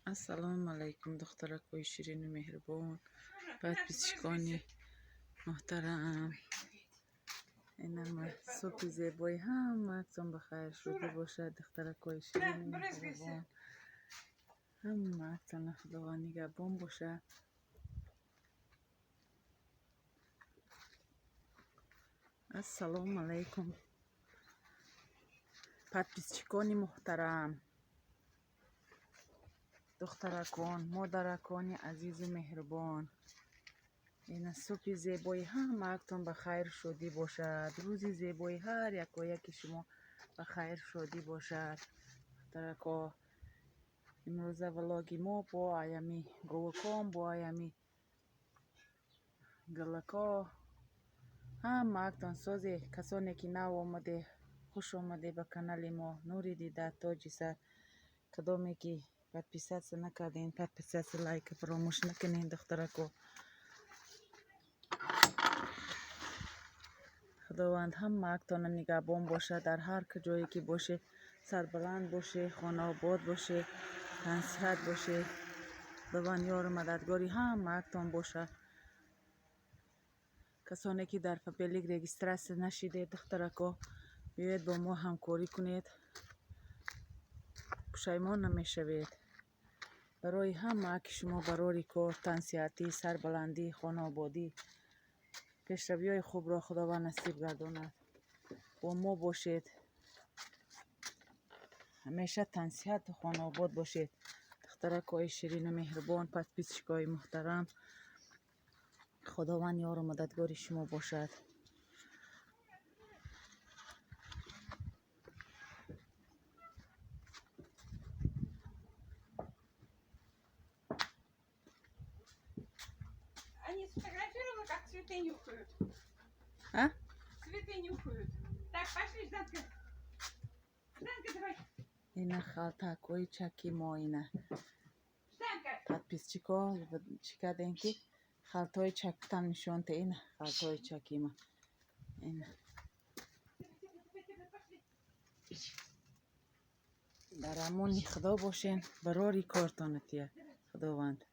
السلام علیکم دخترکوی شیرین و مهربان، پادپیچکانی محترم. اینم صبح زیبایی همتون بخیر شده باشد. دخترکوی شیرین و مهربان همتون خدا نگهبان باشه. السلام علیکم پادپیچکانی محترم، دخترکان، مادرکان عزیز و مهربان. این صبح زیبایی همتون بخیر شدی باشد. روزی زیبایی هر یک و یک شما بخیر شدی باشد. دخترکا امروز ولاگی ما با ایمی گوکام، با ایمی گلکا همتون سازی کسانی که نو آمده خوش آمده به کانال ما. نوری دیده تاج سر. کدامی که پادپیس نکردین پادپیس لایک فراموش نکنین. دخترکو خداوند همتون نگهبان باشه در هر جایی که باشه. سربلند باشه، خانه آباد باشه، تنصیحت باشه. خداوند یار مددگاری همتون باشه. کسانی که در پبلیک رجیستراسیون نشیده دخترکا بیاید با ما همکاری کنید، پشیمان نمیشوید. برای همه که شما برای کار، تنصیحاتی، سربلندی، خانه آبادی، پیشروی خوب را خداوند نصیب گرداند. با ما باشید، همیشه تنصیحت و خانه آباد باشید. دخترکای شیرین و مهربان، پادپیچکای محترم، خداوند یار و مددگار شما باشد. Они сфотографировала, как цветы нюхают. А? Цветы нюхают. Так, пошли, Жданка. Жданка, давай. این خالتاکوی چکی ما اینه. Жданка. پادپیچکا چیکار که خالتای چکتن نشون ته. این خالتای چکی ما این در امون خدا باشین. براری کارتانتیه خداوند.